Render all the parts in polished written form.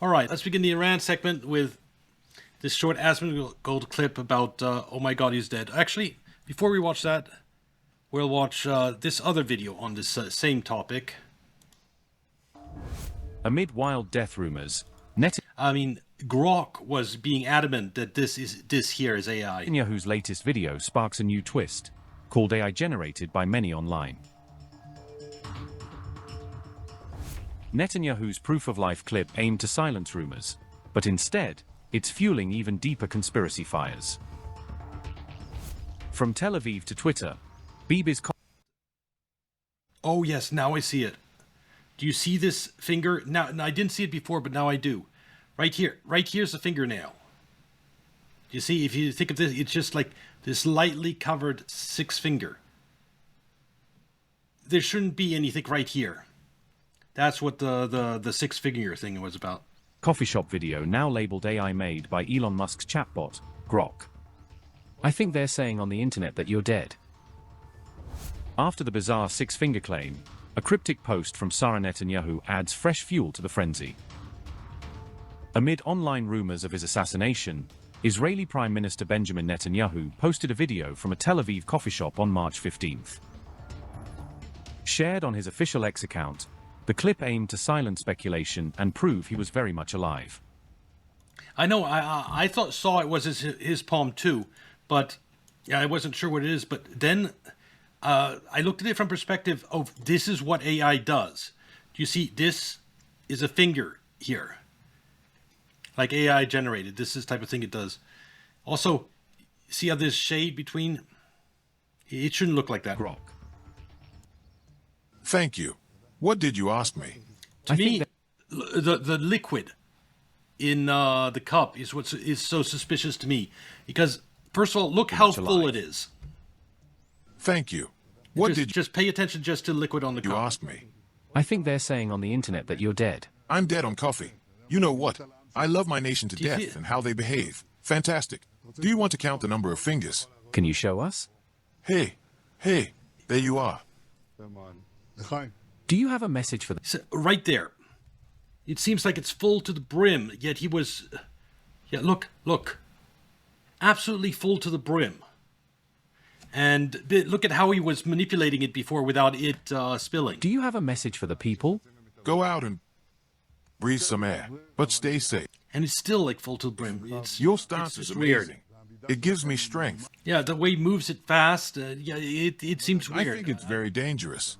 All right, let's begin the Iran segment with this short Asmongold clip about, oh my god, he's dead. Actually, before we watch that, we'll watch this other video on this same topic. Amid wild death rumors, Grok was being adamant that this here is AI. Netanyahu's latest video sparks a new twist, called AI generated by many online. Netanyahu's proof-of-life clip aimed to silence rumors, but instead, it's fueling even deeper conspiracy fires. From Tel Aviv to Twitter, Bibi's... Oh yes, now I see it. Do you see this finger? Now I didn't see it before, but now I do. Right here. Right here's the fingernail. You see, if you think of this, it's just like this lightly covered 6 finger. There shouldn't be anything right here. That's what the 6 finger thing was about. Coffee shop video now labeled AI made by Elon Musk's chatbot, Grok. I think they're saying on the internet that you're dead. After the bizarre 6-finger claim, a cryptic post from Sarah Netanyahu adds fresh fuel to the frenzy. Amid online rumors of his assassination, Israeli Prime Minister Benjamin Netanyahu posted a video from a Tel Aviv coffee shop on March 15th. Shared on his official X account, the clip aimed to silence speculation and prove he was very much alive. I know, I saw it was his palm too, but yeah, I wasn't sure what it is. But then I looked at it from perspective of this is what AI does. Do you see? This is a finger here, like AI generated. This is the type of thing it does. Also, see how there's shade between? It shouldn't look like that. Grok. Thank you. What did you ask me? To me, the liquid in the cup is what is so suspicious to me. Because, first of all, look how full it is. Thank you. What did you... Just pay attention just to the liquid on the cup. You asked me. I think they're saying on the internet that you're dead. I'm dead on coffee. You know what? I love my nation to death and how they behave. Fantastic. Do you want to count the number of fingers? Can you show us? Hey, there you are. Do you have a message for So, right there. It seems like it's full to the brim, yet he was... Yeah, look. Absolutely full to the brim. And look at how he was manipulating it before without it spilling. Do you have a message for the people? Go out and breathe some air, but stay safe. And it's still like full to the brim. Your stance is amazing. Weird. It gives me strength. Yeah, the way he moves it fast, it seems weird. I think it's very dangerous.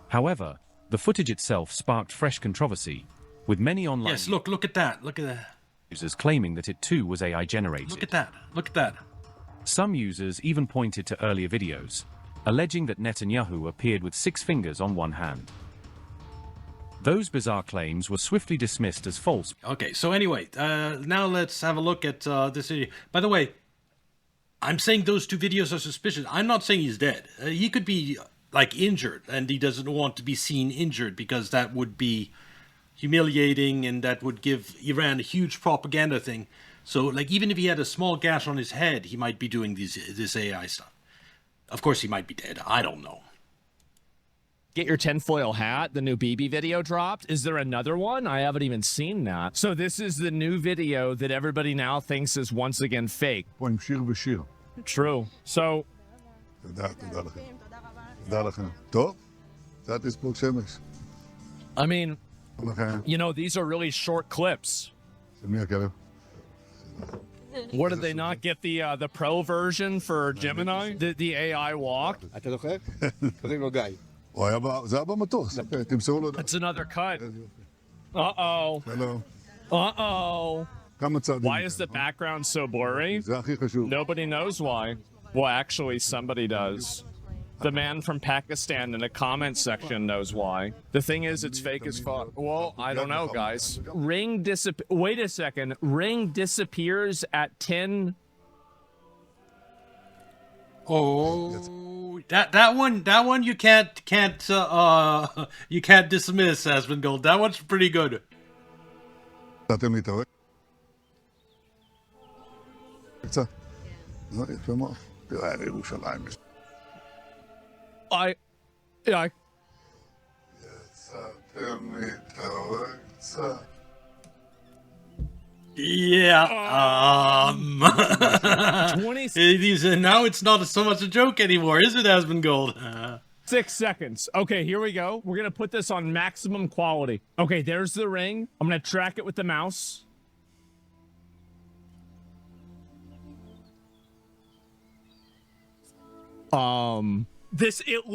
However, the footage itself sparked fresh controversy, with many online look at that. Look at that. users claiming that it too was AI generated. Look at that. Some users even pointed to earlier videos, alleging that Netanyahu appeared with 6 fingers on one hand. Those bizarre claims were swiftly dismissed as false. Okay, so anyway, now let's have a look at this video. By the way, I'm saying those 2 videos are suspicious. I'm not saying he's dead. He could be, like, injured, and he doesn't want to be seen injured because that would be humiliating and that would give Iran a huge propaganda thing. So, like, even if he had a small gash on his head, he might be doing this AI stuff. Of course, he might be dead. I don't know. Get your tinfoil hat. The new BB video dropped. Is there another one? I haven't even seen that. So this is the new video that everybody now thinks is once again fake. True. So... I mean, you know, these are really short clips. What, did they not get the pro version for Gemini? The AI walk? That's another cut. Uh-oh. Hello. Uh-oh. Why is the background so blurry? Nobody knows why. Well, actually, somebody does. The man from Pakistan in the comment section knows why. The thing is, it's fake as fuck. Well, I don't know, guys. Wait a second. Ring disappears at 10... Oh, that one you can't dismiss, Asmongold. That one's pretty good. Yeah. 20 now it's not so much a joke anymore, is it, Asmongold? 6 seconds. Okay, here we go. We're gonna put this on maximum quality. Okay, there's the ring. I'm gonna track it with the mouse. It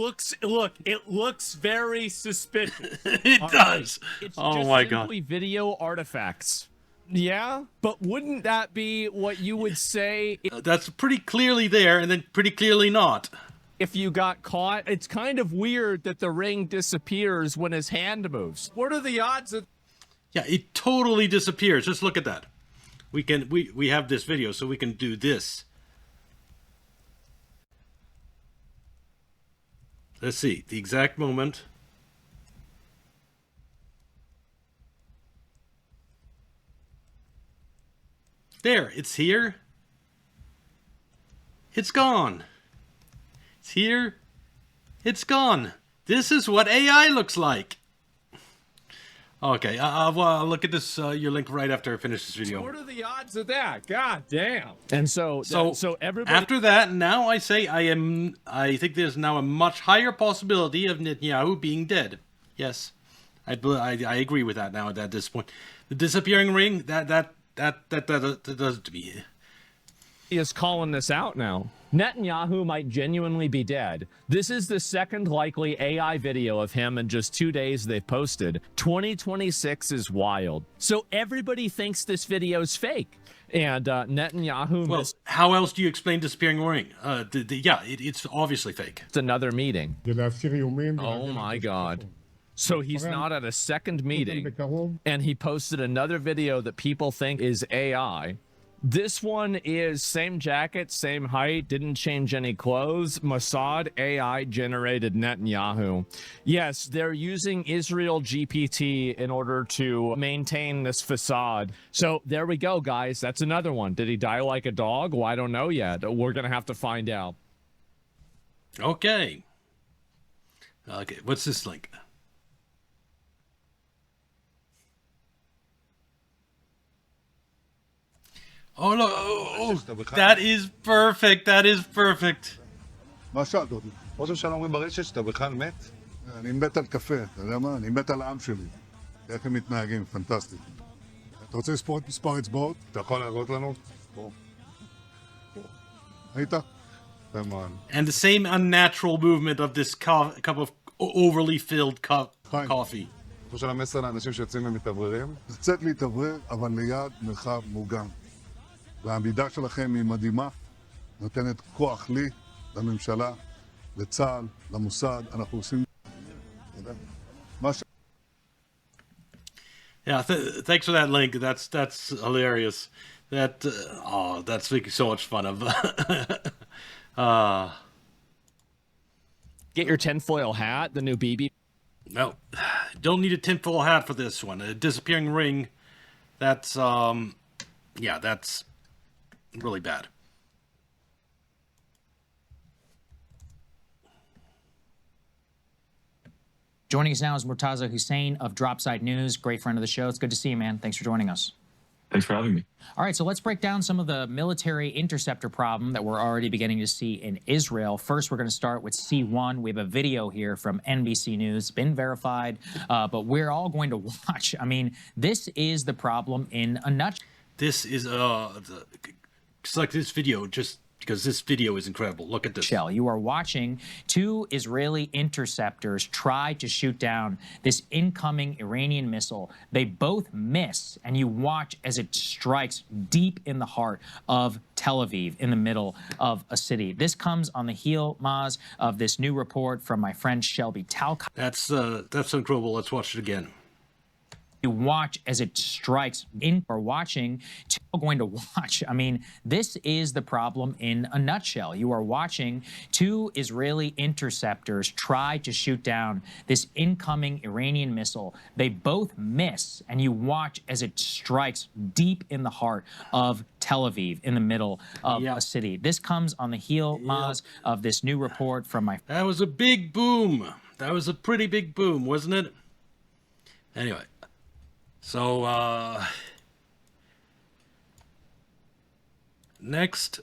looks very suspicious. It does. It's Oh just my god. simply video artifacts. Yeah, but wouldn't that be what you would say That's pretty clearly there, and then pretty clearly not. if you got caught? It's kind of weird that the ring disappears when his hand moves. What are the odds that... Yeah, it totally disappears. Just look at that. We have this video, so we can do this. Let's see the exact moment. There, it's here. It's gone. It's here. It's gone. This is what AI looks like. Okay, I'll look at this your link right after I finish this video. What are the odds of that? God damn. And so everybody... After that, now I say I think there's now a much higher possibility of Netanyahu being dead. Yes, I agree with that now at this point. The disappearing ring, that does to me. He is calling this out now. Netanyahu might genuinely be dead. This is the second likely AI video of him in just 2 days they've posted. 2026 is wild. So everybody thinks this video's fake. And Netanyahu missed how else do you explain disappearing ring? It's obviously fake. another meeting. Oh my God. So he's not at a second meeting, and he posted another video that people think is AI. This one is same jacket, same height, didn't change any clothes. Mossad AI generated Netanyahu. Yes, they're using Israel GPT in order to maintain this facade. So there we go, guys. That's another one. Did he die like a dog? Well, I don't know yet. We're going to have to find out. Okay. Okay, what's this link? Oh, look. Oh, that is perfect. That is perfect. מה שאלת אותי? ראש שלום אומרים ברשת שאתה בכלל מת? אני מת על קפה, אתה יודע מה? אני מת על העם שלי. איך הם מתנהגים, פנטסטי. אתה רוצה לספור את מספר אצבעות? אתה יכול להראות לנו? היית? And the same unnatural movement of this cup of overly filled coffee. ראש של המסר לאנשים שיוצאים ומתאווררים? לצאת להתאוורר, אבל ליד מרחב מוגן. והעמידה שלכם היא מדהימה, נותנת כוח לי, לממשלה, לצה"ל, למוסד, אנחנו עושים... Yeah, thanks for that link. That's hilarious. That's making so much fun of. Get your tinfoil hat, the new BB. No, don't need a tinfoil hat for this one. A disappearing ring. That's that's really bad. Joining us now is Murtaza Hussein of Dropside News, great friend of the show. It's good to see you, man. Thanks for joining us. Thanks for having me. All right, so let's break down some of the military interceptor problem that we're already beginning to see in Israel. First, we're going to start with C1. We have a video here from NBC News, been verified, but we're all going to watch. I mean, this is the problem in a nutshell. This is select this video just because this video is incredible. Look at this. You are watching two Israeli interceptors try to shoot down this incoming Iranian missile. They both miss, and you watch as it strikes deep in the heart of Tel Aviv, in the middle of a city. This comes on the heel, Maz, of this new report from my friend Shelby Talcott. That's incredible. Let's watch it again. You watch as it strikes in or watching going to watch. I mean, this is the problem in a nutshell. You are watching two Israeli interceptors try to shoot down this incoming Iranian missile. They both miss, and you watch as it strikes deep in the heart of Tel Aviv, in the middle of a city. This comes on the heel, Maz, of this new report from my... That was a big boom. That was a pretty big boom, wasn't it? Anyway. So, next.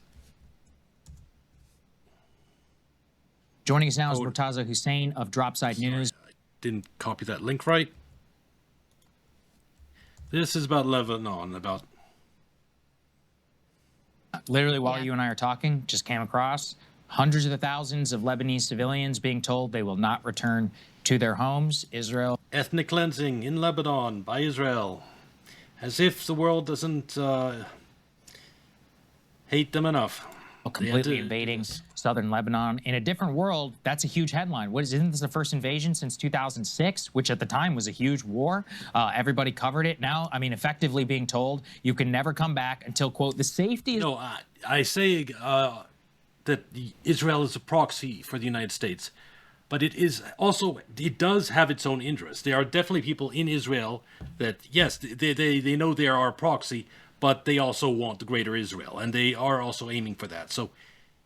Joining us now is Murtaza Hussein of Dropside News. I didn't copy that link right. This is about Lebanon, about... Literally, while you and I are talking, just came across hundreds of thousands of Lebanese civilians being told they will not return to their homes. Israel. Ethnic cleansing in Lebanon by Israel. As if the world doesn't hate them enough. Completely invading southern Lebanon. In a different world, that's a huge headline. Isn't this the first invasion since 2006, which at the time was a huge war? Everybody covered it. Now, I mean, effectively being told you can never come back until, quote, the safety is... No, I say that Israel is a proxy for the United States. But it is also, it does have its own interests. There are definitely people in Israel that, yes, they know they are a proxy, but they also want the greater Israel, and they are also aiming for that. So,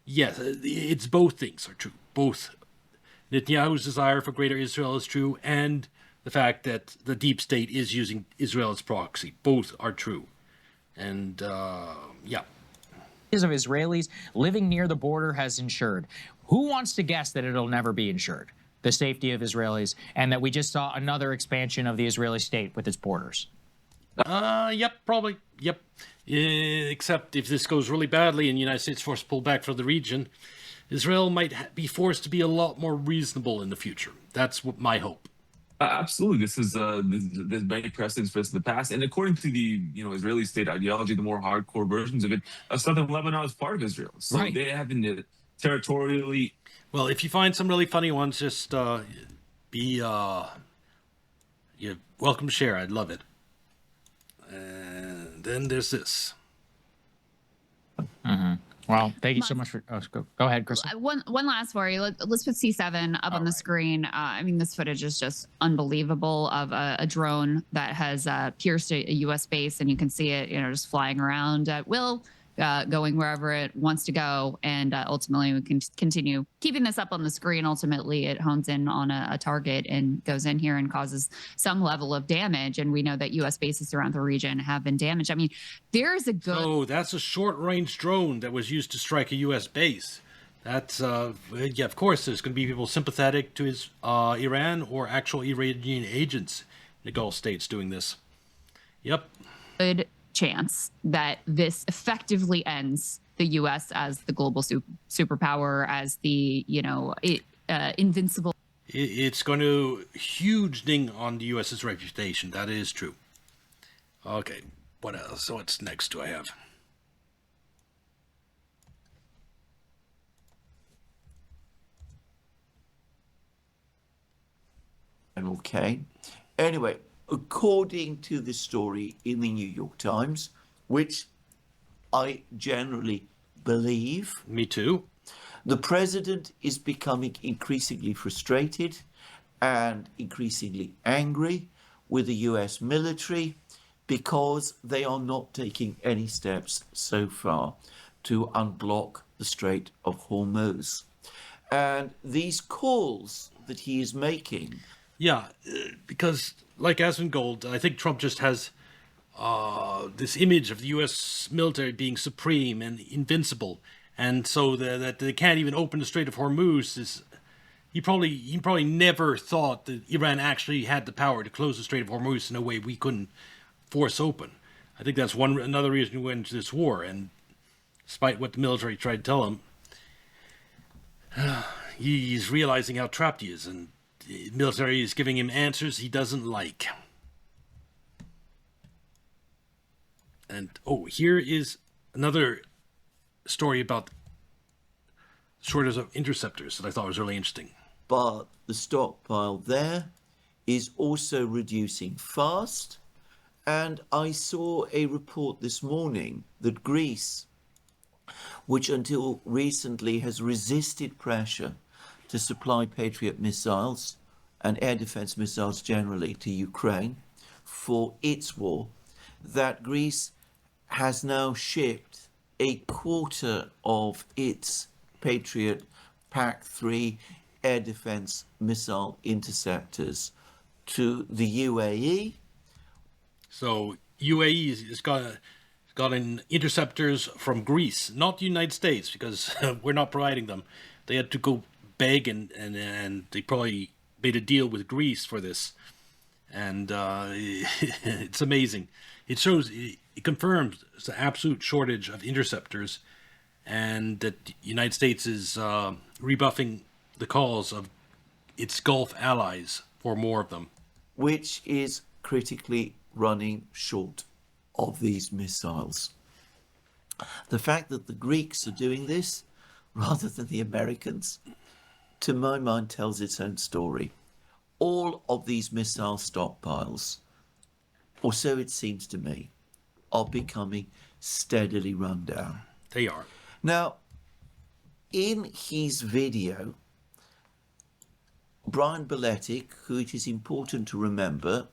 yes, it's both things are true. Both Netanyahu's desire for greater Israel is true, and the fact that the deep state is using Israel as proxy. Both are true. And, yeah. Of Israelis living near the border has ensured. Who wants to guess that it'll never be ensured? The safety of Israelis, and that we just saw another expansion of the Israeli state with its borders. Yep, probably. Yep. Except if this goes really badly and the United States forced to pull back from the region, Israel might be forced to be a lot more reasonable in the future. That's what my hope. Absolutely, this is there's many precedents for this in the past, and according to the Israeli state ideology, the more hardcore versions of it, southern Lebanon is part of Israel, so right. They have been territorially. Well, if you find some really funny ones, just you're welcome to share. I'd love it. And then there's this. Mm-hmm. Well, thank you so much for. Oh, go ahead, Chris. One last for you. Let's put C7 up on the screen. I mean, this footage is just unbelievable of a drone that has pierced a U.S. base, and you can see it, just flying around at will, going wherever it wants to go. And ultimately, we can continue keeping this up on the screen. Ultimately, it hones in on a target and goes in here and causes some level of damage. And we know that U.S. bases around the region have been damaged. I mean, there's a good... Oh, that's a short-range drone that was used to strike a U.S. base. That's, yeah, of course, there's going to be people sympathetic to Iran or actual Iranian agents in the Gulf states doing this. Yep. Good chance that this effectively ends the U.S. as the global superpower, as the, invincible. It's going to huge ding on the U.S.'s reputation. That is true. Okay, what else? What's next do I have? Okay. Anyway, according to the story in the New York Times, which I generally believe. Me too. The president is becoming increasingly frustrated and increasingly angry with the US military because they are not taking any steps so far to unblock the Strait of Hormuz. And these calls that he is making. Yeah, because like Asmongold, I think Trump just has this image of the U.S. military being supreme and invincible, and so that they can't even open the Strait of Hormuz is. He probably never thought that Iran actually had the power to close the Strait of Hormuz in a way we couldn't force open. I think that's another reason we went into this war, and despite what the military tried to tell him, he's realizing how trapped he is, and the military is giving him answers he doesn't like. And, here is another story about shortage of interceptors that I thought was really interesting. But the stockpile there is also reducing fast. And I saw a report this morning that Greece, which until recently has resisted pressure to supply Patriot missiles and air defense missiles generally to Ukraine for its war, that Greece has now shipped a quarter of its Patriot PAC-3 air defense missile interceptors to the UAE. So UAE is going to gotten interceptors from Greece, not the United States, because we're not providing them. They had to go beg, and they probably made a deal with Greece for this. And it's amazing. It shows, it confirms the absolute shortage of interceptors, and that the United States is rebuffing the calls of its Gulf allies for more of them. Which is critically running short of these missiles. The fact that the Greeks are doing this rather than the Americans, to my mind, tells its own story. All of these missile stockpiles, or so it seems to me, are becoming steadily run down. They are. Now, in his video, Brian Beletic, who it is important to remember,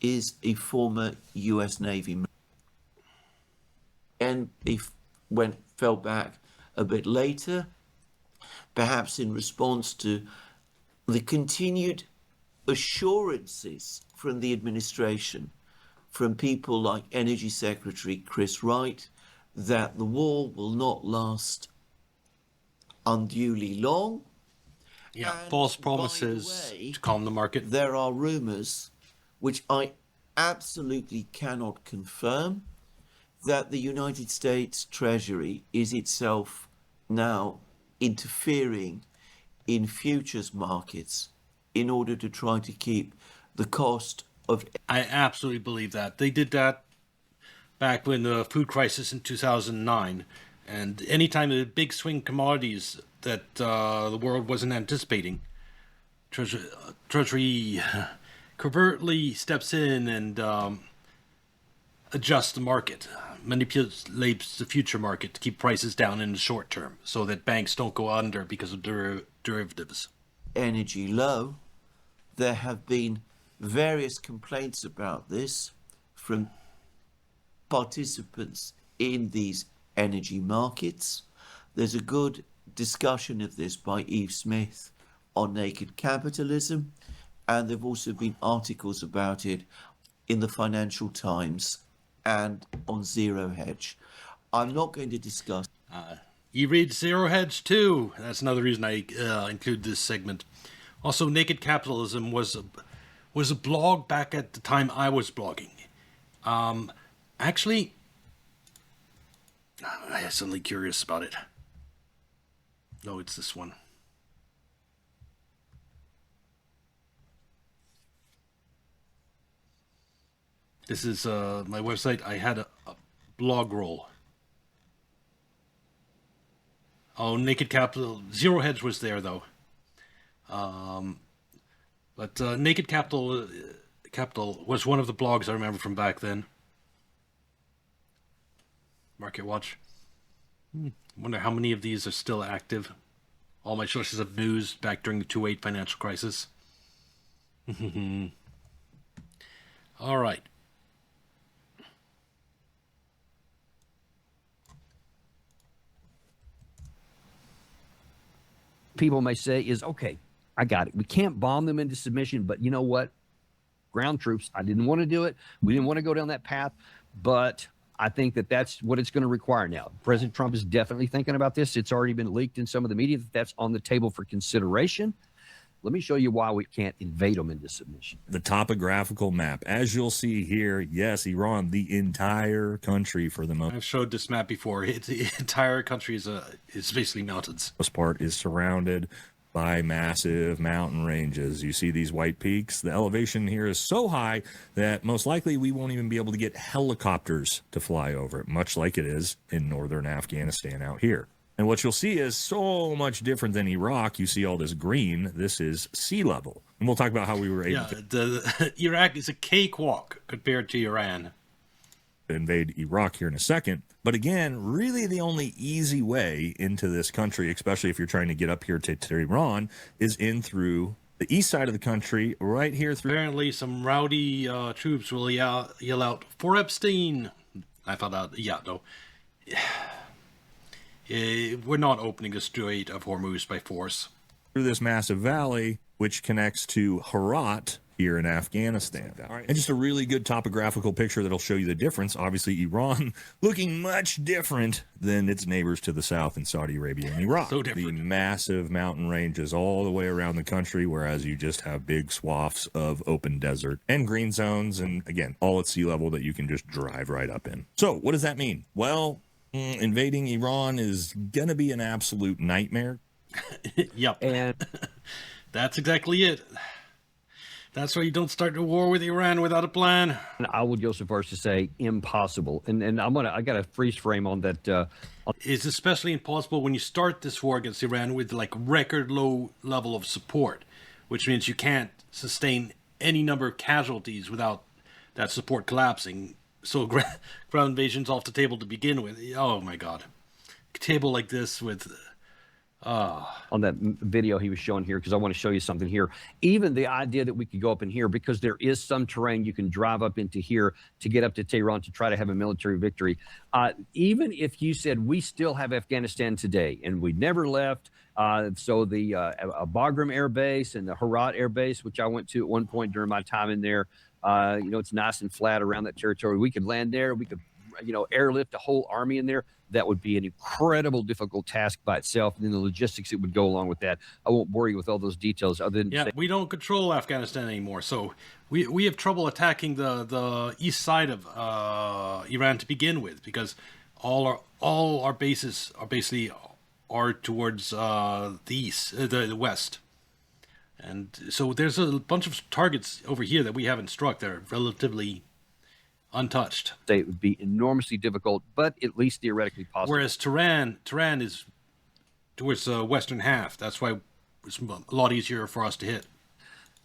is a former US Navy man. And he fell back a bit later, perhaps in response to the continued assurances from the administration, from people like Energy Secretary Chris Wright, that the war will not last unduly long. Yeah, And false promises by the way, to calm the market. There are rumors, which I absolutely cannot confirm, that the United States Treasury is itself now interfering in futures markets in order to try to keep the cost of... I absolutely believe that. They did that back when the food crisis in 2009. And anytime the big swing commodities that the world wasn't anticipating, Treasury covertly steps in and adjusts the market, manipulates the future market to keep prices down in the short term so that banks don't go under because of derivatives. Energy low. There have been various complaints about this from participants in these energy markets. There's a good discussion of this by Eve Smith on Naked Capitalism, and there have also been articles about it in the Financial Times and on Zero Hedge. I'm not going to discuss... You read Zero Hedge too. That's another reason I include this segment. Also, Naked Capitalism was a blog back at the time I was blogging. Actually, I'm suddenly curious about it. No, it's this one. This is my website. I had a blog roll. Oh, Naked Capital. Zero Hedge was there, though. But Naked Capital was one of the blogs I remember from back then. Market Watch. Wonder how many of these are still active. All my sources of news back during the 2008 financial crisis. All right. People may say is, okay, I got it. We can't bomb them into submission, but you know what? Ground troops, I didn't want to do it. We didn't want to go down that path, but I think that that's what it's going to require now. President Trump is definitely thinking about this. It's already been leaked in some of the media that that's on the table for consideration. Let me show you why we can't invade them into submission. The topographical map. As you'll see here, yes, Iran, the entire country for the most... I've showed this map before. The entire country is basically mountains. Most part is surrounded by massive mountain ranges. You see these white peaks? The elevation here is so high that most likely we won't even be able to get helicopters to fly over it, much like it is in northern Afghanistan out here. And what you'll see is so much different than Iraq. You see all this green. This is sea level. And we'll talk about how we were able to... Iraq is a cakewalk compared to Iran. Invade Iraq here in a second. But again, really the only easy way into this country, especially if you're trying to get up here to Tehran, is in through the east side of the country, right here through... Apparently some rowdy troops will yell out, "For Epstein!" I found out, no. We're not opening the Strait of Hormuz by force. Through this massive valley, which connects to Herat here in Afghanistan. And just a really good topographical picture that'll show you the difference. Obviously, Iran looking much different than its neighbors to the south in Saudi Arabia and Iraq. So different. The massive mountain ranges all the way around the country, whereas you just have big swaths of open desert and green zones, and again, all at sea level that you can just drive right up in. So what does that mean? Well, invading Iran is going to be an absolute nightmare. Yep. And that's exactly it. That's why you don't start a war with Iran without a plan. I would go so far as to say impossible. And I got a freeze frame on that. It's especially impossible when you start this war against Iran with like record low level of support, which means you can't sustain any number of casualties without that support collapsing. So ground invasion's off the table to begin with. Oh my God. A table like this with... on that video he was showing here, because I want to show you something here. Even the idea that we could go up in here, because there is some terrain you can drive up into here to get up to Tehran to try to have a military victory. Even if you said we still have Afghanistan today and we never left, so the Bagram Air Base and the Herat Air Base, which I went to at one point during my time in there, it's nice and flat around that territory. We could land there. We could, airlift a whole army in there. That would be an incredible, difficult task by itself, and then the logistics that would go along with that. I won't bore you with all those details other than yeah, we don't control Afghanistan anymore, so we have trouble attacking the east side of Iran to begin with, because all our bases are basically towards the east, the west, and so there's a bunch of targets over here that we haven't struck that are relatively untouched. It would be enormously difficult, but at least theoretically possible. Whereas Tehran is towards the western half. That's why it's a lot easier for us to hit.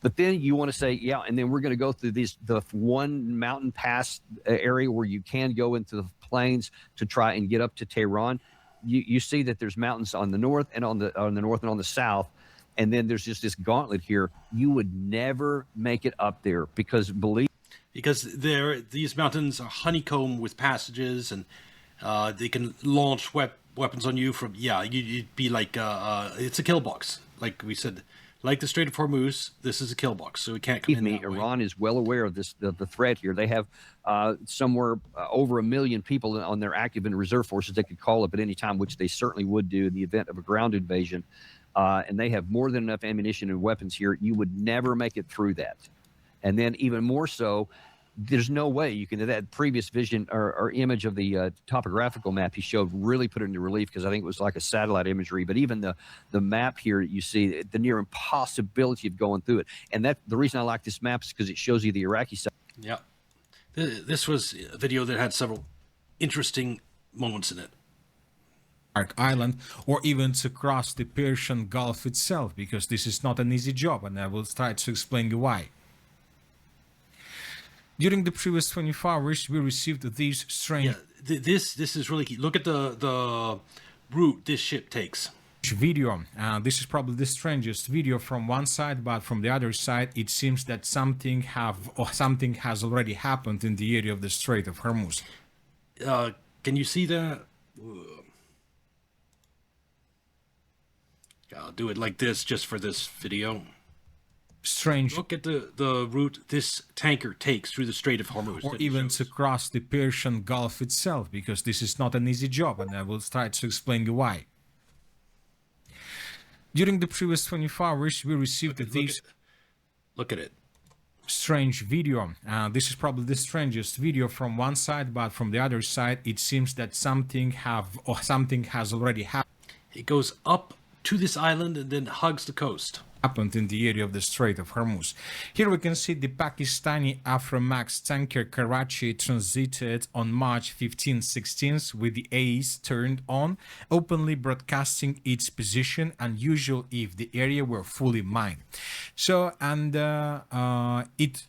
But then you want to say, yeah, and then we're going to go through the one mountain pass area where you can go into the plains to try and get up to Tehran. You see that there's mountains on the north and on the north and on the south. And then there's just this gauntlet here. You would never make it up there because these mountains are honeycombed with passages, and they can launch weapons on you from, you'd be like, it's a kill box. Like we said, like the Strait of Hormuz, this is a kill box, so we can't come in that way. Iran is well aware of the threat here. They have somewhere over 1 million people on their active and reserve forces they could call up at any time, which they certainly would do in the event of a ground invasion. And they have more than enough ammunition and weapons here. You would never make it through that. And then even more so, there's no way you can, that previous vision or image of the topographical map he showed really put it into relief, because I think it was like a satellite imagery. But even the map here, you see the near impossibility of going through it. And that the reason I like this map is because it shows you the Iraqi side. Yeah. This was a video that had several interesting moments in it. Island, or even to cross the Persian Gulf itself, because this is not an easy job, and I will try to explain you why. During the previous 24 hours, we received these strange... Yeah, this is really key. Look at the route this ship takes. Video. This is probably the strangest video from one side, but from the other side, it seems that something has already happened in the area of the Strait of Hormuz. Can you see that? I'll do it like this just for this video. Strange. Look at the route this tanker takes through the Strait of Hormuz. Or even to cross the Persian Gulf itself, because this is not an easy job, and I will try to explain you why. During the previous 24 hours, we received these... Look at it. Strange video. This is probably the strangest video from one side, but from the other side, it seems that something has already happened. It goes up to this island and then hugs the coast. Happened in the area of the Strait of Hormuz. Here we can see the Pakistani Aframax tanker Karachi transited on March 15-16 with the AEs turned on, openly broadcasting its position, unusual if the area were fully mined. So, and it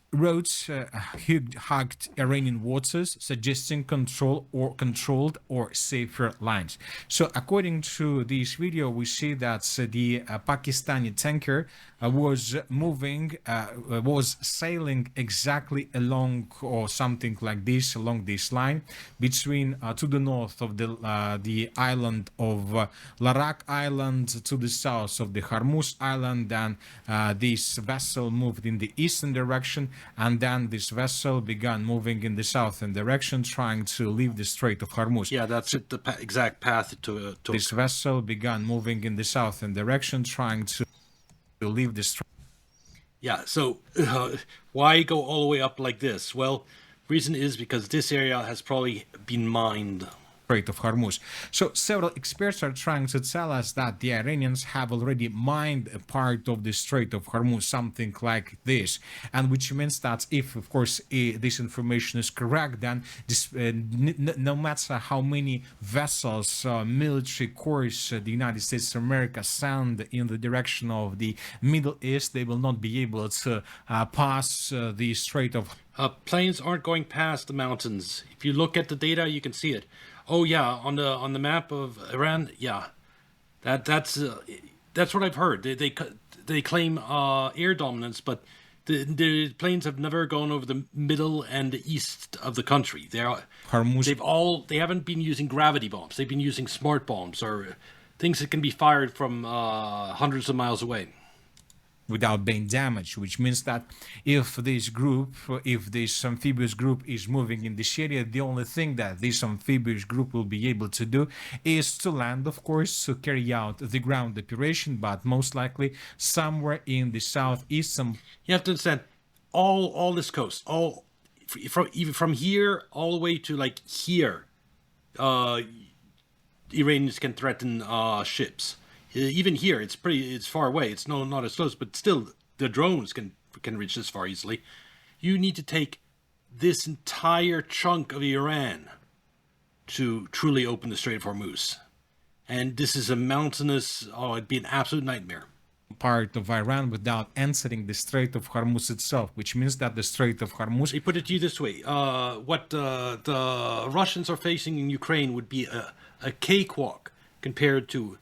hugged Iranian waters, suggesting controlled or safer lines. So according to this video, we see that the Pakistani tanker carrier was moving, was sailing exactly along or something like this, along this line between to the north of the island of Larak Island, to the south of the Hormuz Island, and this vessel moved in the eastern direction, and then this vessel began moving in the southern direction, trying to leave the Strait of Hormuz. Yeah, that's it, the exact path to this vessel began moving in the southern direction, trying to leave the Strait. Yeah, so why go all the way up like this? Well, reason is because this area has probably been mined. Strait of Hormuz. So several experts are trying to tell us that the Iranians have already mined a part of the Strait of Hormuz, something like this, and which means that if, of course, this information is correct, then this, no matter how many vessels, military corps, the United States of America send in the direction of the Middle East, they will not be able to pass the Strait of. Planes aren't going past the mountains. If you look at the data, you can see it. Oh yeah, on the map of Iran, yeah, that's what I've heard. They claim air dominance, but the planes have never gone over the middle and the east of the country. They haven't been using gravity bombs. They've been using smart bombs or things that can be fired from hundreds of miles away without being damaged, which means that if this amphibious group is moving in this area, the only thing that this amphibious group will be able to do is to land, of course, to carry out the ground operation, but most likely somewhere in the southeast. You have to understand, all this coast, even from here all the way to like here, Iranians can threaten ships. Even here, it's far away. It's not as close, but still, the drones can reach this far easily. You need to take this entire chunk of Iran to truly open the Strait of Hormuz, and this is a mountainous. Oh, it'd be an absolute nightmare. Part of Iran without entering the Strait of Hormuz itself, which means that the Strait of Hormuz. They put it to you this way: what the Russians are facing in Ukraine would be a cakewalk compared to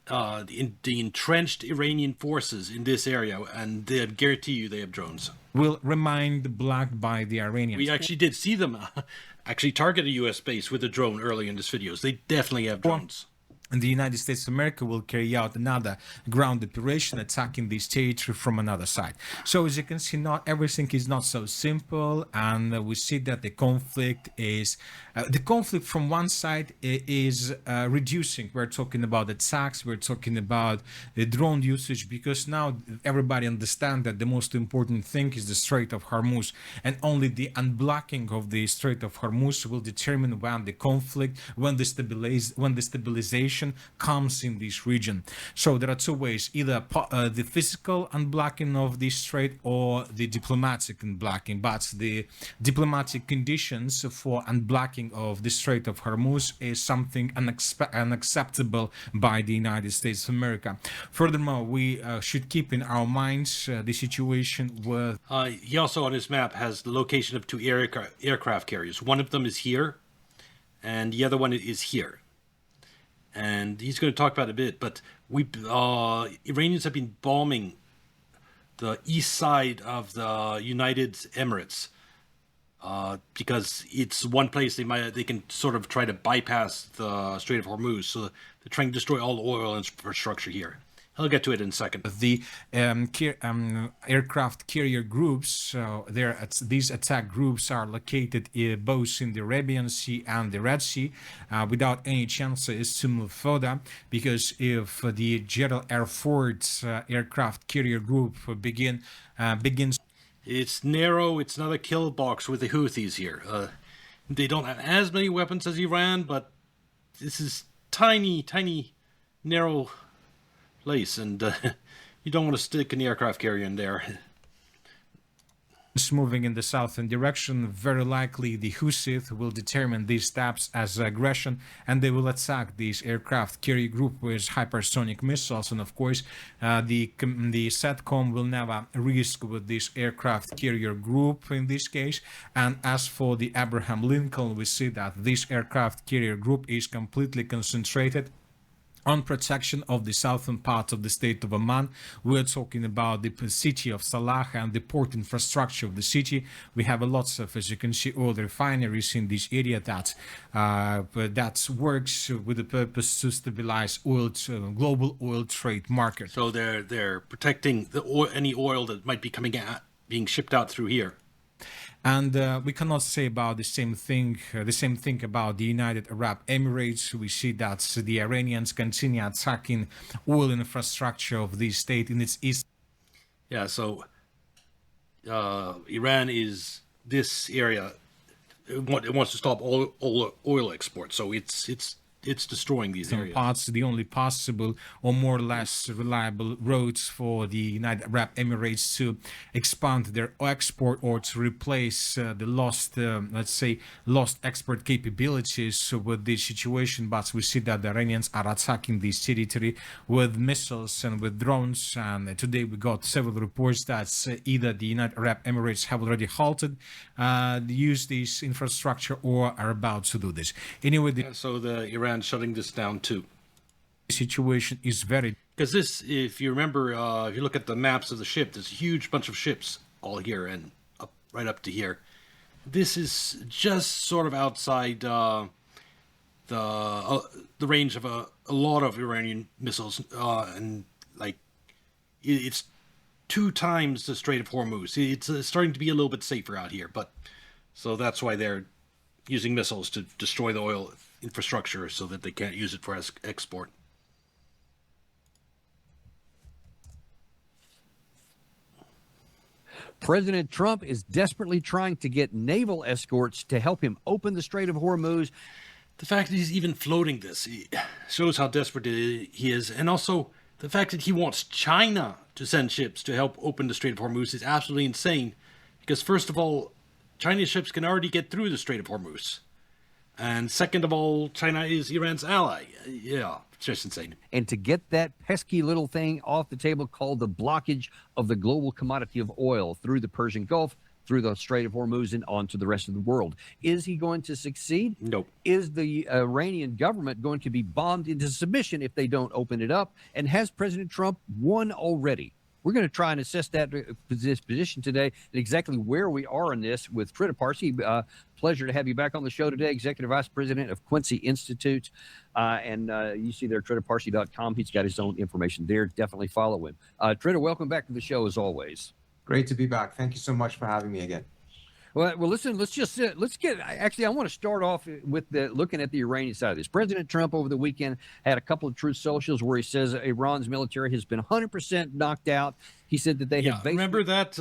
the entrenched Iranian forces in this area, and they guarantee you they have drones. Will remain blocked by the Iranians. We actually did see them actually target a U.S. base with a drone earlier in this video. So they definitely have drones. And the United States of America will carry out another ground operation attacking this territory from another side. So as you can see, not everything is not so simple, and we see that the conflict from one side is reducing. We're talking about attacks, we're talking about the drone usage, because now everybody understands that the most important thing is the Strait of Hormuz, and only the unblocking of the Strait of Hormuz will determine when the conflict, when the stabilization comes in this region. So there are two ways: either the physical unblocking of the strait or the diplomatic unblocking. But the diplomatic conditions for unblocking of the Strait of Hormuz is something unacceptable by the United States of America. Furthermore, we should keep in our minds the situation with. He also on his map has the location of two aircraft carriers. One of them is here, and the other one is here. And he's going to talk about it a bit, but Iranians have been bombing the east side of the United Emirates because it's one place they can sort of try to bypass the Strait of Hormuz. So they're trying to destroy all the oil infrastructure here. I'll get to it in a second. The aircraft carrier groups, these attack groups are located both in the Arabian Sea and the Red Sea, without any chances to move further, because if the Gerald Air Force aircraft carrier group begins. It's narrow, it's not a kill box with the Houthis here. They don't have as many weapons as Iran, but this is tiny, narrow place, and you don't want to stick an aircraft carrier in there. Moving in the southern direction, very likely the Houthis will determine these steps as aggression, and they will attack this aircraft carrier group with hypersonic missiles. And of course, the SATCOM will never risk with this aircraft carrier group in this case. And as for the Abraham Lincoln, we see that this aircraft carrier group is completely concentrated on protection of the southern part of the state of Oman. We're talking about the city of Salah and the port infrastructure of the city. We have a lots of, as you can see, oil refineries in this area that works with the purpose to stabilize global oil trade market. So they're protecting the oil, any oil that might be being shipped out through here. And we cannot say about the same thing about the United Arab Emirates. We see that the Iranians continue attacking oil infrastructure of the state in its east. Yeah, so Iran is this area. It wants to stop all oil exports, so it's destroying these areas. Parts, the only possible or more or less reliable roads for the United Arab Emirates to expand their export or to replace the lost, lost export capabilities with this situation. But we see that the Iranians are attacking this territory with missiles and with drones. And today we got several reports that either the United Arab Emirates have already halted use this infrastructure or are about to do this. Anyway, so the Iran shutting this down too. The situation is very, because this, if you remember, if you look at the maps of the ship, there's a huge bunch of ships all here and right up to here. This is just sort of outside the range of a lot of Iranian missiles, and like it's 2 times the Strait of Hormuz. It's starting to be a little bit safer out here, but so that's why they're using missiles to destroy the oil infrastructure so that they can't use it for export. President Trump is desperately trying to get naval escorts to help him open the Strait of Hormuz. The fact that he's even floating this shows how desperate he is, and also the fact that he wants China to send ships to help open the Strait of Hormuz is absolutely insane, because first of all, Chinese ships can already get through the Strait of Hormuz. And second of all, China is Iran's ally. Yeah, it's just insane. And to get that pesky little thing off the table called the blockage of the global commodity of oil through the Persian Gulf, through the Strait of Hormuz and onto the rest of the world. Is he going to succeed? Nope. Is the Iranian government going to be bombed into submission if they don't open it up? And has President Trump won already? We're going to try and assess this position today and exactly where we are in this with Trita Parsi. Pleasure to have you back on the show today, Executive Vice President of Quincy Institute. And you see there, TritaParsi.com. He's got his own information there. Definitely follow him. Trita, welcome back to the show as always. Great to be back. Thank you so much for having me again. Well, listen, actually, I want to start off with looking at the Iranian side of this. President Trump over the weekend had a couple of truth socials where he says Iran's military has been 100% knocked out. He said that they have basically... Remember that?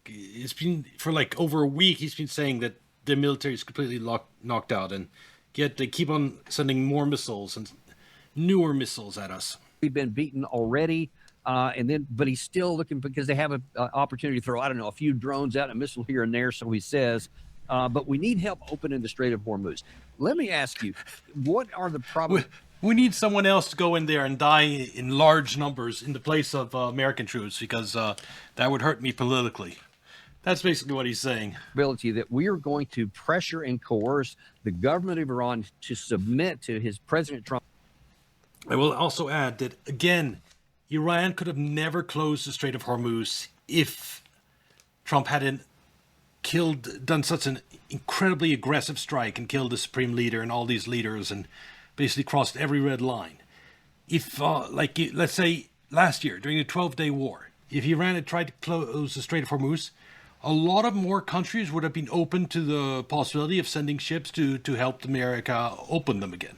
It's been for over a week, he's been saying that the military is completely knocked out, and yet they keep on sending more missiles and newer missiles at us. We've been beaten already. But he's still looking because they have an opportunity to throw, I don't know, a few drones out, a missile here and there, so he says. But we need help opening the Strait of Hormuz. Let me ask you, what are the problems? We need someone else to go in there and die in large numbers in the place of American troops, because that would hurt me politically. That's basically what he's saying. Ability that we are going to pressure and coerce the government of Iran to submit to his President Trump. I will also add that, again, Iran could have never closed the Strait of Hormuz if Trump hadn't done such an incredibly aggressive strike and killed the supreme leader and all these leaders and basically crossed every red line. If, let's say last year during the 12-day war, if Iran had tried to close the Strait of Hormuz, a lot of more countries would have been open to the possibility of sending ships to help America open them again.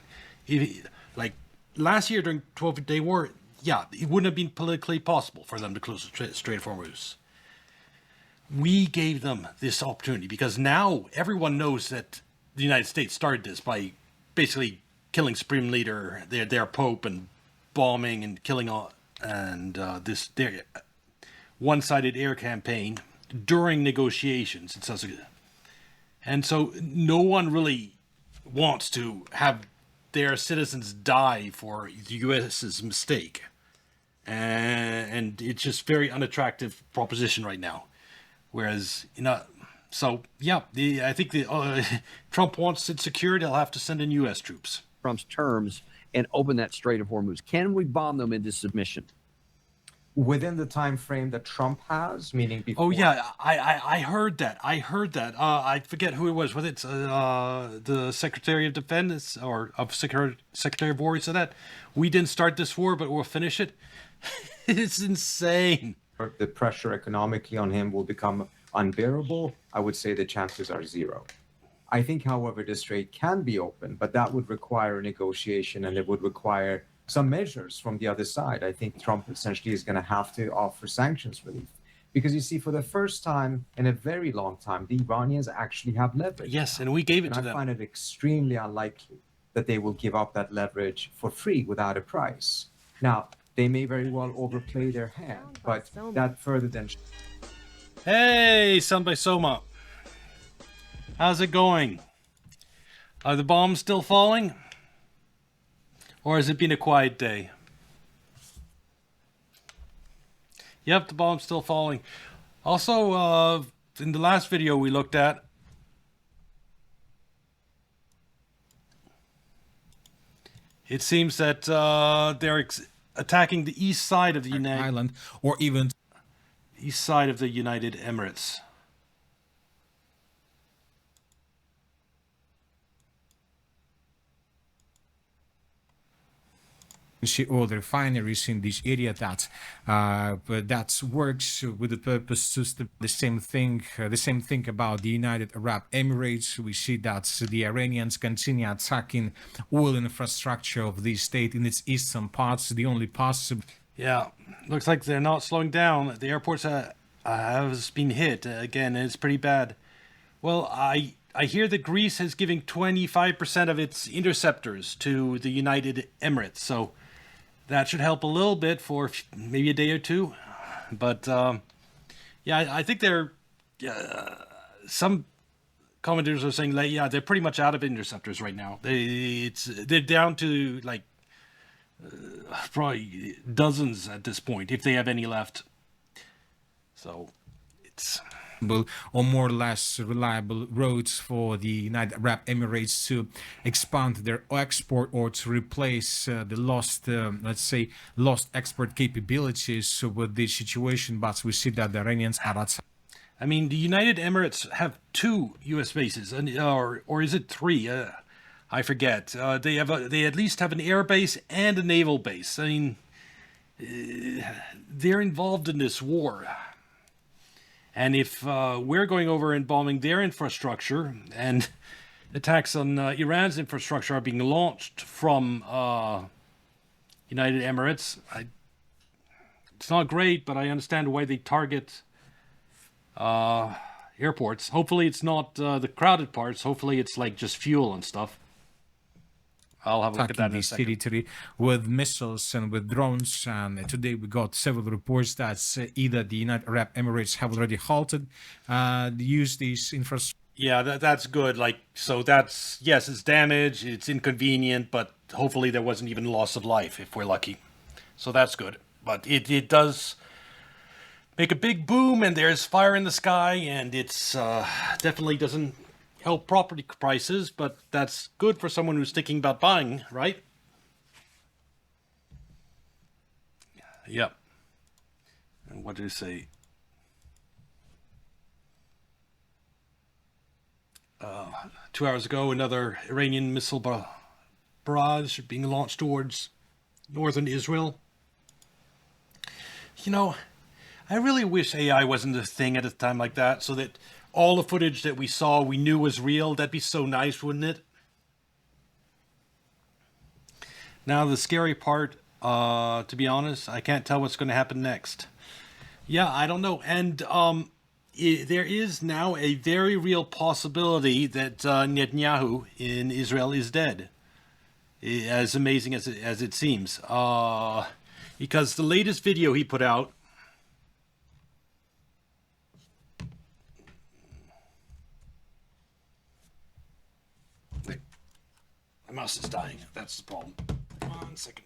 Last year during the 12-day war, yeah, it wouldn't have been politically possible for them to close the Strait of Hormuz. We gave them this opportunity because now everyone knows that the United States started this by basically killing Supreme Leader, their Pope, and bombing and killing all, and their one-sided air campaign during negotiations. And so no one really wants to have their citizens die for the U.S.'s mistake. And it's just very unattractive proposition right now. Whereas, I think Trump wants it secured. He'll have to send in U.S. troops. Trump's terms and open that Strait of Hormuz? Can we bomb them into submission? Within the time frame that Trump has, meaning before. Oh yeah, I heard that. I heard that. I forget who it was. Whether it's the Secretary of Defense or of Secretary of War said that we didn't start this war, but we'll finish it. It's insane. The pressure economically on him will become unbearable. I would say the chances are zero. I think, however, the strait can be open, but that would require a negotiation, and it would require some measures from the other side. I think Trump essentially is going to have to offer sanctions relief. Because you see, for the first time in a very long time, the Iranians actually have leverage. Yes, and we gave it to them. I find it extremely unlikely that they will give up that leverage for free without a price. Now, they may very well overplay their hand, but that further than... Hey, Sun by Soma. How's it going? Are the bombs still falling? Or has it been a quiet day? Yep, the bomb's still falling. Also, in the last video we looked at, it seems that they're attacking the east side of the United Island, or even east side of the United Emirates. All the refineries in this area that works with the purpose to the same thing about the United Arab Emirates. We see that the Iranians continue attacking oil infrastructure of the state in its eastern parts, the only possible. Yeah, looks like they're not slowing down. The airports has been hit again, and it's pretty bad. Well, I hear that Greece is giving 25% of its interceptors to the United Emirates, so that should help a little bit for maybe a day or two. But yeah, I think they're some commentators are saying like, yeah, they're pretty much out of interceptors right now. They're down to like probably dozens at this point, if they have any left. So it's or more or less reliable roads for the United Arab Emirates to expand their export or to replace the lost, let's say, lost export capabilities with this situation. But we see that the Iranians are outside. I mean, the United Emirates have 2 U.S. bases, or is it 3? I forget. They at least have an air base and a naval base. I mean, they're involved in this war. And if we're going over and bombing their infrastructure, and attacks on Iran's infrastructure are being launched from United Emirates, it's not great, but I understand why they target airports. Hopefully it's not the crowded parts. Hopefully it's like just fuel and stuff. I'll have a look at that in a second. Territory with missiles and with drones. And today we got several reports that either the United Arab Emirates have already halted use these infrastructure. Yeah, that's good. Like, so that's, yes, it's damage, it's inconvenient, but hopefully there wasn't even loss of life if we're lucky. So that's good. But it does make a big boom, and there's fire in the sky, and it's definitely doesn't help property prices, but that's good for someone who's thinking about buying, right? Yep. And what did it say? 2 hours ago, another Iranian missile barrage being launched towards northern Israel. You know, I really wish AI wasn't a thing at a time like that, so that all the footage that we saw, we knew was real. That'd be so nice, wouldn't it? Now, the scary part, to be honest, I can't tell what's going to happen next. Yeah, I don't know. And there is now a very real possibility that Netanyahu in Israel is dead. As amazing as it seems. Because the latest video he put out, my mouse is dying. That's the problem. 1 second.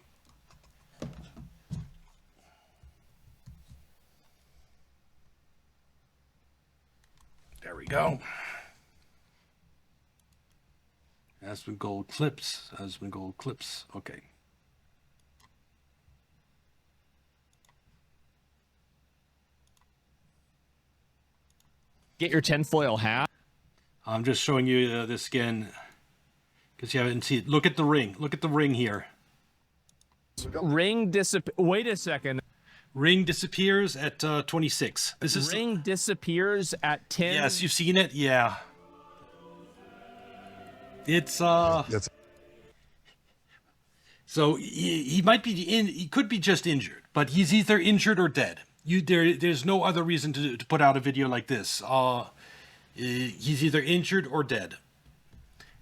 There we go. Aspen Gold clips. Aspen Gold clips. Okay. Get your tinfoil hat. I'm just showing you this again because you haven't seen it. Look at the ring. Look at the ring here. Ring disappear. Wait a second. Ring disappears at 26. This is Ring disappears at 10. Yes, you've seen it. Yeah. It's So he might be he could be just injured, but he's either injured or dead. There's no other reason to put out a video like this. He's either injured or dead,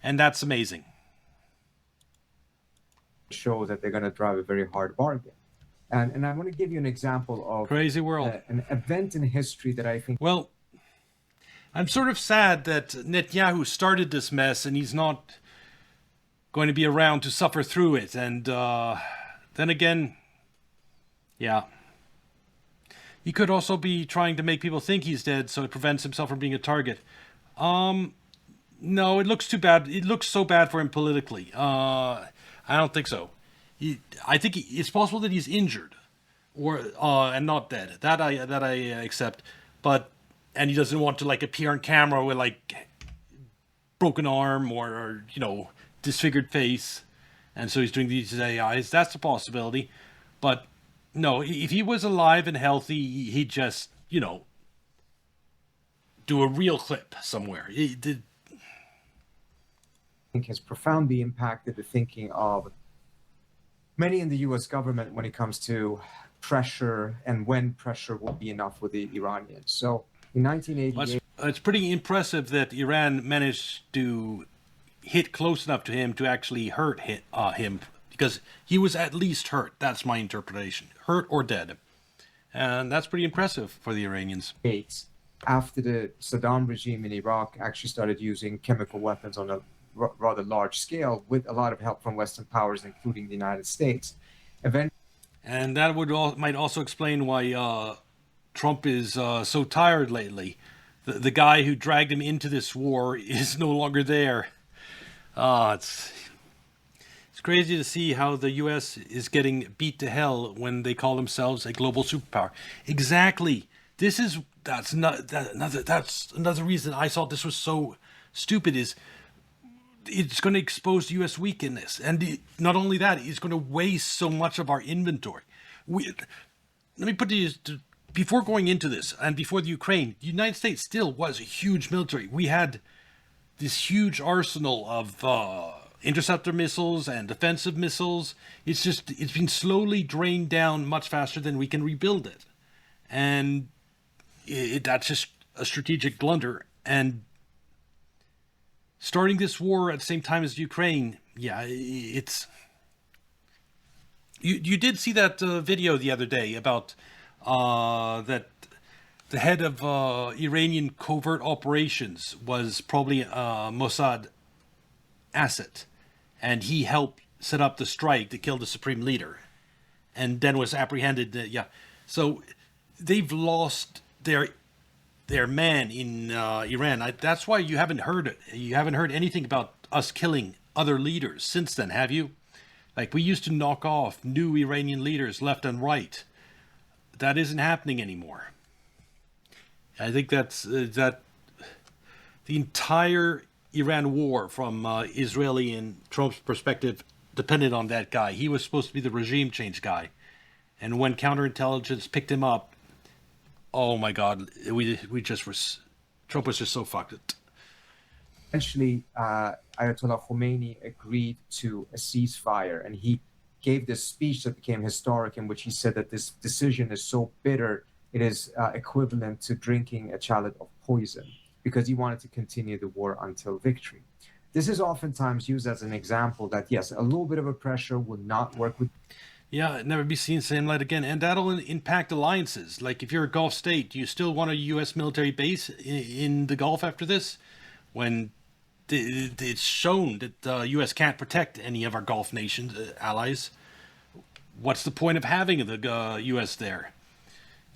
and that's amazing. Show that they're going to drive a very hard bargain. And I want to give you an example of crazy world, an event in history that I think. Well, I'm sort of sad that Netanyahu started this mess, and he's not going to be around to suffer through it. And then again, yeah, he could also be trying to make people think he's dead, so it prevents himself from being a target. No, it looks too bad. It looks so bad for him politically. I don't think so. I think it's possible that he's injured, or and not dead. That I accept, and he doesn't want to like appear on camera with like broken arm or disfigured face, and so he's doing these AIs. That's a possibility, but no, if he was alive and healthy, he'd just do a real clip somewhere. I think has profoundly impacted the thinking of many in the U.S. government when it comes to pressure and when pressure will be enough with the Iranians. So in 1988... It's pretty impressive that Iran managed to hit close enough to him to actually hurt him, because he was at least hurt. That's my interpretation. Hurt or dead. And that's pretty impressive for the Iranians. After the Saddam regime in Iraq actually started using chemical weapons on a rather large scale with a lot of help from Western powers, including the United States. And that might also explain why Trump is so tired lately. The guy who dragged him into this war is no longer there. It's crazy to see how the U.S. is getting beat to hell when they call themselves a global superpower. Exactly. That's another reason I thought this was so stupid. Is it's going to expose U.S. weakness, and not only that, it's going to waste so much of our inventory. Let me put these before going into this, and before the Ukraine, the United States still was a huge military. We had this huge arsenal of interceptor missiles and defensive missiles. It's been slowly drained down much faster than we can rebuild it, and that's just a strategic blunder. And starting this war at the same time as Ukraine, yeah, it's... You did see that video the other day about that the head of Iranian covert operations was probably a Mossad asset, and he helped set up the strike that killed the supreme leader, and then was apprehended. So they've lost their man in Iran. That's why you haven't heard anything about us killing other leaders since then, have you? Like, we used to knock off new Iranian leaders left and right. That isn't happening anymore. I think that the entire Iran war, from Israeli and Trump's perspective, depended on that guy. He was supposed to be the regime change guy, and when counterintelligence picked him up, oh my God, Trump was just so fucked. Eventually, Ayatollah Khomeini agreed to a ceasefire, and he gave this speech that became historic, in which he said that this decision is so bitter, it is equivalent to drinking a chalice of poison, because he wanted to continue the war until victory. This is oftentimes used as an example that, yes, a little bit of a pressure will not work with... Yeah, never be seen same light again. And that'll impact alliances. Like, if you're a Gulf state, do you still want a U.S. military base in the Gulf after this? When it's shown that the U.S. can't protect any of our Gulf nations, allies. What's the point of having the U.S. there?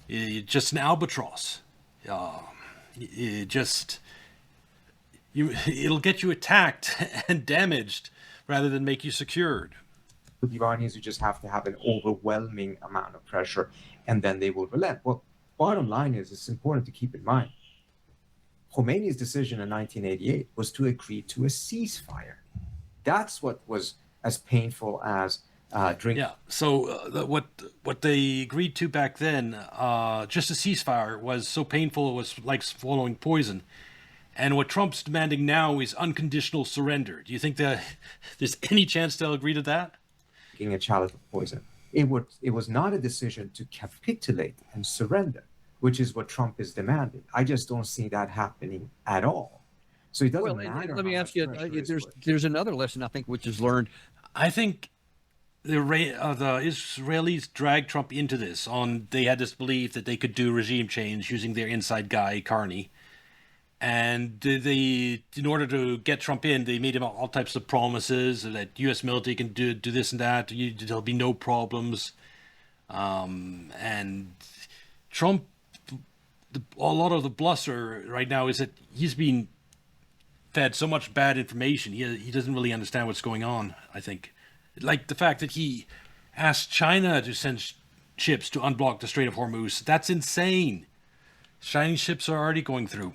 It's just an albatross. It'll get you attacked and damaged rather than make you secured. The Iranians, you just have to have an overwhelming amount of pressure, and then they will relent. Well, bottom line is, it's important to keep in mind, Khomeini's decision in 1988 was to agree to a ceasefire. That's what was as painful as drinking. Yeah. So what they agreed to back then, just a ceasefire, was so painful it was like swallowing poison. And what Trump's demanding now is unconditional surrender. Do you think that there's any chance they'll agree to that? A chalice of poison. It was not a decision to capitulate and surrender, which is what Trump is demanding. I just don't see that happening at all. So it doesn't matter. Let me ask you, there's another lesson I think which is learned. I think the Israelis dragged Trump into this. They had this belief that they could do regime change using their inside guy, Carney. And in order to get Trump in, they made him all types of promises that U.S. military can do this and that. There'll be no problems. And Trump, a lot of the bluster right now is that he's being fed so much bad information. He doesn't really understand what's going on, I think. Like the fact that he asked China to send ships to unblock the Strait of Hormuz. That's insane. Chinese ships are already going through.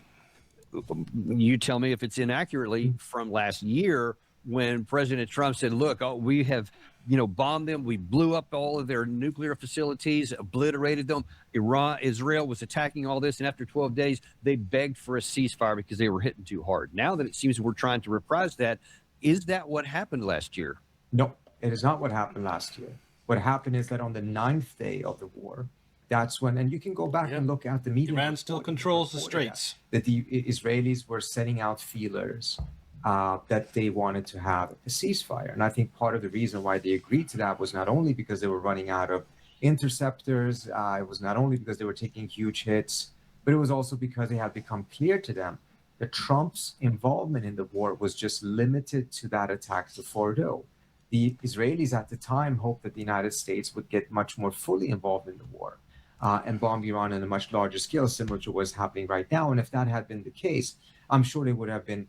You tell me if it's inaccurately from last year when President Trump said, look, we have, bombed them. We blew up all of their nuclear facilities, obliterated them. Israel was attacking all this. And after 12 days, they begged for a ceasefire because they were hitting too hard. Now that it seems we're trying to reprise that, is that what happened last year? No, it is not what happened last year. What happened is that on the 9th day of the war, that's when, and you can go back and look at the media. Iran still controls the straits. That the Israelis were setting out feelers that they wanted to have a ceasefire. And I think part of the reason why they agreed to that was not only because they were running out of interceptors, it was not only because they were taking huge hits, but it was also because it had become clear to them that Trump's involvement in the war was just limited to that attack to Fordo. The Israelis at the time hoped that the United States would get much more fully involved in the war. And bomb Iran on a much larger scale, similar to what's happening right now. And if that had been the case, I'm sure they would have been.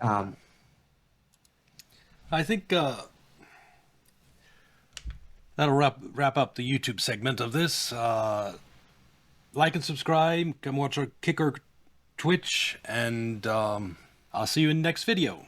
I think that'll wrap up the YouTube segment of this. Like and subscribe. Come watch our Kicker Twitch, and I'll see you in the next video.